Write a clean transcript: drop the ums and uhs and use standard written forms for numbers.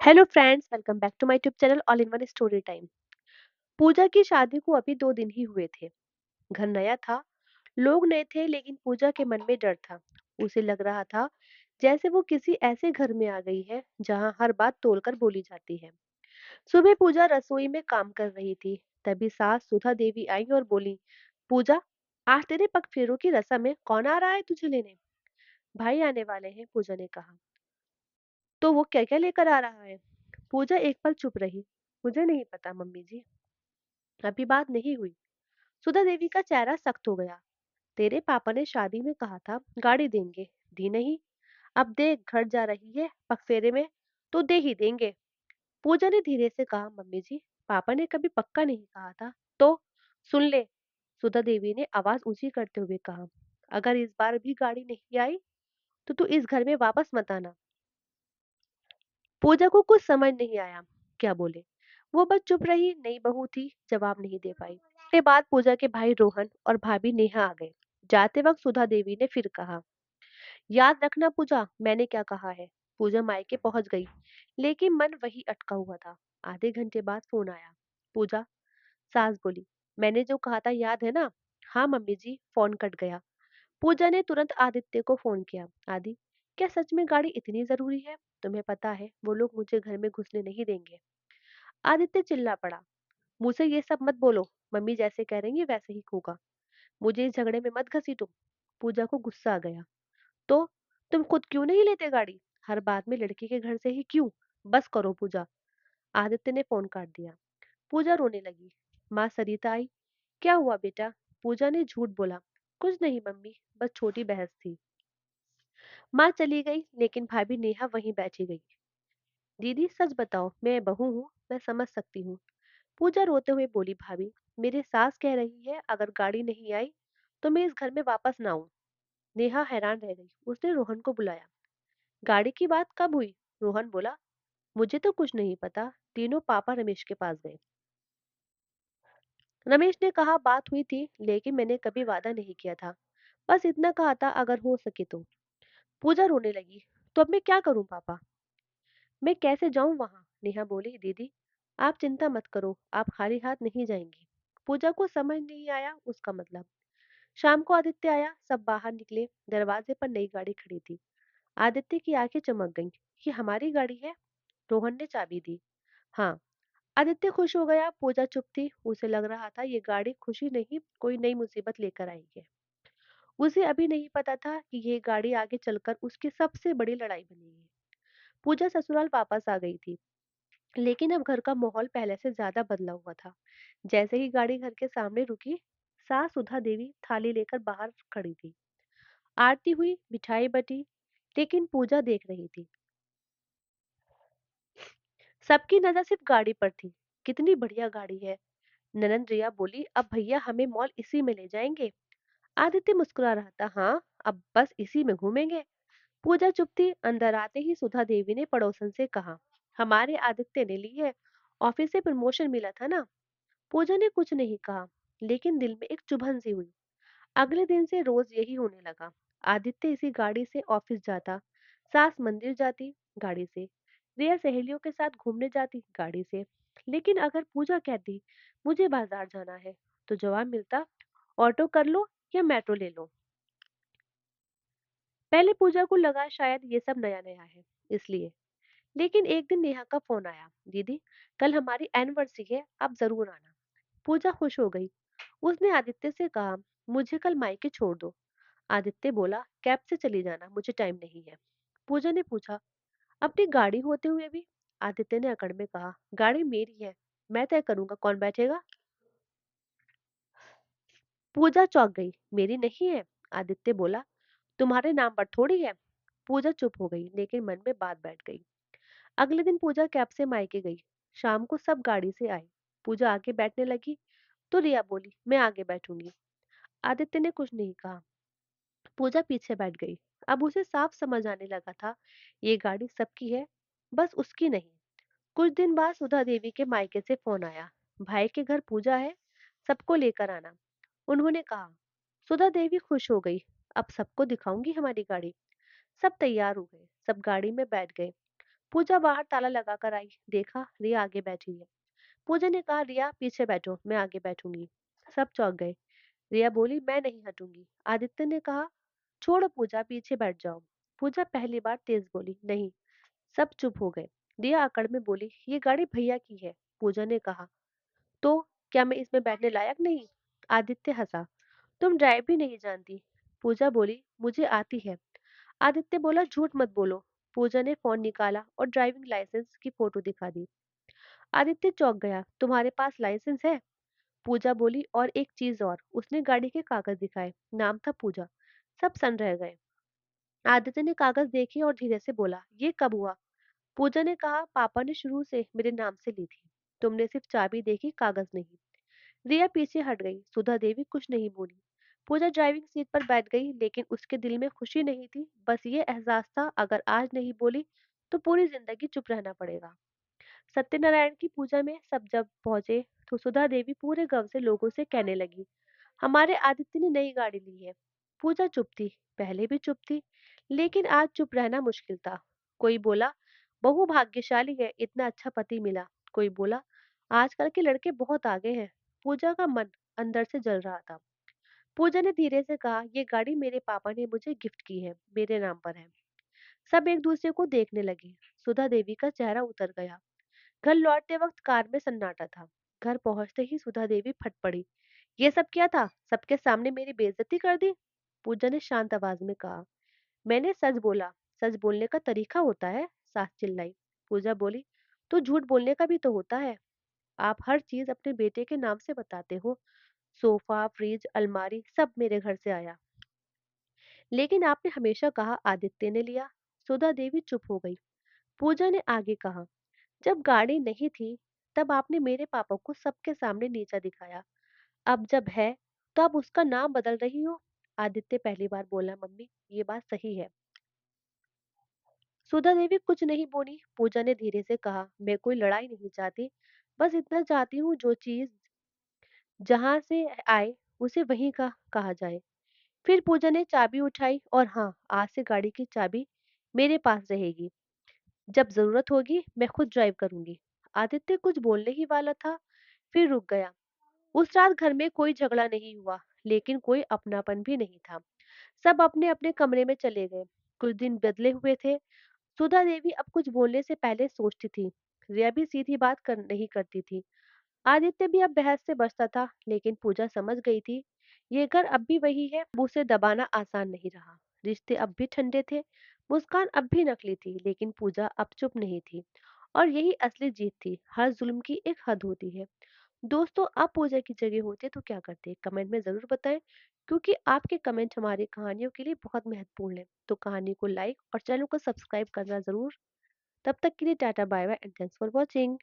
Hello friends, welcome back to my YouTube channel all in one story time. Pooja की शादी को अभी 2 दिन ही हुए थे। घर नया था, लोग नए थे, लेकिन पूजा के मन में डर था। उसे लग रहा था जैसे वो किसी ऐसे घर में आ गई है जहां हर बात तोलकर बोली जाती है। सुबह पूजा रसोई में काम कर रही थी, तभी सास सुधा देवी आई और बोली, पूजा, आज तेरे पग फेरों की रस्म में कौन आ रहा है तुझे लेने? भाई आने वाले हैं, पूजा ने कहा। तो वो क्या क्या लेकर आ रहा है? पूजा एक पल चुप रही। मुझे नहीं पता मम्मी जी, अभी बात नहीं हुई। सुधा देवी का चेहरा सख्त हो गया। तेरे पापा ने शादी में कहा था गाड़ी देंगे, दी नहीं। अब देख घर जा रही है पगफेरे में, तो दे ही देंगे। पूजा ने धीरे से कहा, मम्मी जी, पापा ने कभी पक्का नहीं कहा था। तो सुन ले, सुधा देवी ने आवाज ऊंची करते हुए कहा, अगर इस बार भी गाड़ी नहीं आई तो तू इस घर में वापस मत आना। पूजा को कुछ समझ नहीं आया, क्या बोले। वो बस चुप रही, नई बहू थी, जवाब नहीं दे पाई। के बाद पूजा के भाई रोहन और भाभी नेहा आ गए। जाते वक्त सुधा देवी ने फिर कहा, याद रखना पूजा, मैंने क्या कहा है। पूजा मायके पहुंच गई, लेकिन मन वही अटका हुआ था। आधे घंटे बाद फोन आया। पूजा, सास बोली, मैंने जो कहा था याद है ना? हाँ मम्मी जी, फोन कट गया। पूजा ने तुरंत आदित्य को फोन किया। आदि, क्या सच में गाड़ी इतनी जरूरी है? तुम्हें पता है वो लोग मुझे घर में घुसने नहीं देंगे। आदित्य चिल्ला पड़ा, मुझसे ये सब मत बोलो, मम्मी जैसे कह रही है वैसे ही होगा। मुझे इस झगड़े में मत घसीटो। पूजा को गुस्सा आ गया। तो तुम खुद क्यों नहीं लेते गाड़ी? हर बात में लड़की के घर से ही क्यों? बस करो पूजा। आदित्य ने फोन काट दिया। पूजा रोने लगी। माँ सरिता आई। क्या हुआ बेटा? पूजा ने झूठ बोला, कुछ नहीं मम्मी, बस छोटी बहस थी। माँ चली गई, लेकिन भाभी नेहा वहीं बैठी गई। दीदी सच बताओ, मैं बहू हूँ, मैं समझ सकती हूँ। पूजा रोते हुए बोली, भाभी, मेरी सास कह रही है अगर गाड़ी नहीं आई तो मैं इस घर में वापस ना आऊं। नेहा हैरान रह गई। उसने रोहन को बुलाया। गाड़ी की बात कब हुई? रोहन बोला, मुझे तो कुछ नहीं पता। तीनों पापा रमेश के पास गए। रमेश ने कहा बात हुई थी, लेकिन मैंने कभी वादा नहीं किया था। बस इतना कहा था अगर हो सके तो। पूजा रोने लगी। तो अब मैं क्या करूं पापा? मैं कैसे जाऊं वहां? नेहा बोली, दीदी आप चिंता मत करो, आप खाली हाथ नहीं जाएंगी। पूजा को समझ नहीं आया उसका मतलब। शाम को आदित्य आया, सब बाहर निकले। दरवाजे पर नई गाड़ी खड़ी थी। आदित्य की आंखें चमक गईं। ये हमारी गाड़ी है? रोहन ने चाबी दी। हाँ। आदित्य खुश हो गया। पूजा चुप थी। उसे लग रहा था ये गाड़ी खुशी नहीं, कोई नई मुसीबत लेकर आई है। उसे अभी नहीं पता था कि ये गाड़ी आगे चलकर उसकी सबसे बड़ी लड़ाई बनेगी। पूजा ससुराल वापस आ गई थी, लेकिन अब घर का माहौल पहले से ज्यादा बदला हुआ था। जैसे ही गाड़ी घर के सामने रुकी, सास सुधा देवी थाली लेकर बाहर खड़ी थी। आरती हुई, मिठाई बटी, लेकिन पूजा देख रही थी। सबकी नजर सिर्फ गाड़ी पर थी। कितनी बढ़िया गाड़ी है। ननंद रिया बोली, अब भैया हमें मॉल इसी में ले जाएंगे। आदित्य मुस्कुरा रहा था, हाँ, अब बस इसी में घूमेंगे। पूजा चुप थी। अंदर आते ही सुधा देवी ने पड़ोसन से कहा, हमारे आदित्य ने ली है, ऑफिस से प्रमोशन मिला था ना। पूजा ने कुछ नहीं कहा, लेकिन दिल में एक चुभन सी हुई। अगले दिन से रोज यही होने लगा। आदित्य इसी गाड़ी से ऑफिस जाता, सास मंदिर जाती गाड़ी से, रिया सहेलियों के साथ घूमने जाती गाड़ी से। लेकिन अगर पूजा कहती मुझे बाजार जाना है, तो जवाब मिलता, ऑटो कर लो या मेट्रो ले लो। पहले पूजा को लगा शायद ये सब नया नया है, इसलिए। लेकिन एक दिन नेहा का फोन आया, दीदी कल हमारी एनिवर्सरी है, आप जरूर आना। पूजा खुश हो गई। उसने आदित्य से कहा, मुझे कल मायके छोड़ दो। आदित्य बोला, कैब से चली जाना, मुझे टाइम नहीं है। पूजा ने पूछा, अपनी गाड़ी होते हुए भी? आदित्य ने अकड़ में कहा, गाड़ी मेरी है, मैं तय करूंगा कौन बैठेगा। पूजा चौंक गई, मेरी नहीं है। आदित्य बोला, तुम्हारे नाम पर थोड़ी है। पूजा चुप हो गई, लेकिन मन में बात बैठ गई। अगले दिन पूजा कैब से मायके गई। शाम को सब गाड़ी से आए। पूजा आगे बैठने लगी, तो रिया बोली, मैं आगे बैठूंगी। आदित्य ने कुछ नहीं कहा। पूजा पीछे बैठ गई। अब उसे साफ समझ आने लगा था, ये गाड़ी सबकी है, बस उसकी नहीं। कुछ दिन बाद सुधा देवी के मायके से फोन आया, भाई के घर पूजा है, सबको लेकर आना। उन्होंने कहा। सुधा देवी खुश हो गई, अब सबको दिखाऊंगी हमारी गाड़ी। सब तैयार हो गए, सब गाड़ी में बैठ गए। पूजा बाहर ताला लगाकर आई, देखा रिया आगे बैठी है। पूजा ने कहा, रिया पीछे बैठो, मैं आगे बैठूंगी। सब चौंक गए। रिया बोली, मैं नहीं हटूंगी। आदित्य ने कहा, छोड़ो पूजा, पीछे बैठ जाओ। पूजा पहली बार तेज बोली, नहीं। सब चुप हो गए। रिया अकड़ में बोली, ये गाड़ी भैया की है। पूजा ने कहा, तो क्या मैं इसमें बैठने लायक नहीं? आदित्य हंसा, तुम ड्राइव भी नहीं जानती। पूजा बोली, मुझे आती है। आदित्य बोला, झूठ मत बोलो। पूजा ने फोन निकाला और ड्राइविंग लाइसेंस की फोटो दिखा दी। आदित्य चौंक गया, तुम्हारे पास लाइसेंस है? पूजा बोली, और एक चीज और। उसने गाड़ी के कागज दिखाए, नाम था पूजा। सब सन रह गए। आदित्य ने कागज देखे और धीरे से बोला, ये कब हुआ? पूजा ने कहा, पापा ने शुरू से मेरे नाम से ली थी। तुमने सिर्फ चाबी देखी, कागज नहीं। रिया पीछे हट गई, सुधा देवी कुछ नहीं बोली। पूजा ड्राइविंग सीट पर बैठ गई, लेकिन उसके दिल में खुशी नहीं थी, बस ये एहसास था, अगर आज नहीं बोली तो पूरी जिंदगी चुप रहना पड़ेगा। सत्यनारायण की पूजा में सब जब पहुंचे तो सुधा देवी पूरे गांव से लोगों से कहने लगी, हमारे आदित्य ने नई गाड़ी ली है। पूजा चुप थी, पहले भी चुप थी, लेकिन आज चुप रहना मुश्किल था। कोई बोला, बहु भाग्यशाली है, इतना अच्छा पति मिला। कोई बोला, आजकल के लड़के बहुत आगे हैं। पूजा का मन अंदर से जल रहा था। पूजा ने धीरे से कहा, ये गाड़ी मेरे पापा ने मुझे गिफ्ट की है, मेरे नाम पर है। सब एक दूसरे को देखने लगे। सुधा देवी का चेहरा उतर गया। घर लौटते वक्त कार में सन्नाटा था। घर पहुंचते ही सुधा देवी फट पड़ी, ये सब क्या था? सबके सामने मेरी बेइज्जती कर दी। पूजा ने शांत आवाज में कहा, मैंने सच बोला। सच बोलने का तरीका होता है। सास चिल्लाई। पूजा बोली, तो झूठ बोलने का भी तो होता है। आप हर चीज अपने बेटे के नाम से बताते हो। सोफा, फ्रिज, अलमारी सब मेरे घर से आया। लेकिन आपने हमेशा कहा आदित्य ने लिया। सुधा देवी चुप हो गई। पूजा ने आगे कहा, जब गाड़ी नहीं थी तब आपने मेरे पापा को सबके सामने नीचा दिखाया। अब जब है तो आप उसका नाम बदल रही हो। आदित्य पहली बार बोला, मम्मी ये बात सही है। सुधा देवी कुछ नहीं बोली। पूजा ने धीरे से कहा, मैं कोई लड़ाई नहीं चाहती, बस इतना चाहती हूँ जो चीज जहां से आए उसे वहीं का कहा जाए। फिर पूजा ने चाबी उठाई, और हाँ, आज से गाड़ी की चाबी मेरे पास रहेगी। जब जरूरत होगी मैं खुद ड्राइव करूंगी। आदित्य कुछ बोलने ही वाला था, फिर रुक गया। उस रात घर में कोई झगड़ा नहीं हुआ, लेकिन कोई अपनापन भी नहीं था। सब अपने अपने कमरे में चले गए। कुछ दिन बदले हुए थे। सुधा देवी अब कुछ बोलने से पहले सोचती थी। रिया भी सीधी बात नहीं करती थी। आदित्य भी अब बहस से बचता था, लेकिन पूजा समझ गई थी, ये घर अब भी वही है, अब उसे दबाना आसान नहीं रहा। रिश्ते अब भी ठंडे थे। मुस्कान अब भी नकली थी, लेकिन पूजा अब चुप नहीं थी। और यही असली जीत थी, हर जुल्म की एक हद होती है। दोस्तों, आप पूजा की जगह होते तो क्या करते? कमेंट में जरूर बताएं, क्योंकि आपके कमेंट हमारी कहानियों के लिए बहुत महत्वपूर्ण है। तो कहानी को लाइक और चैनल को सब्सक्राइब करना जरूर। तब तक के लिए tata, bye bye and thanks for watching.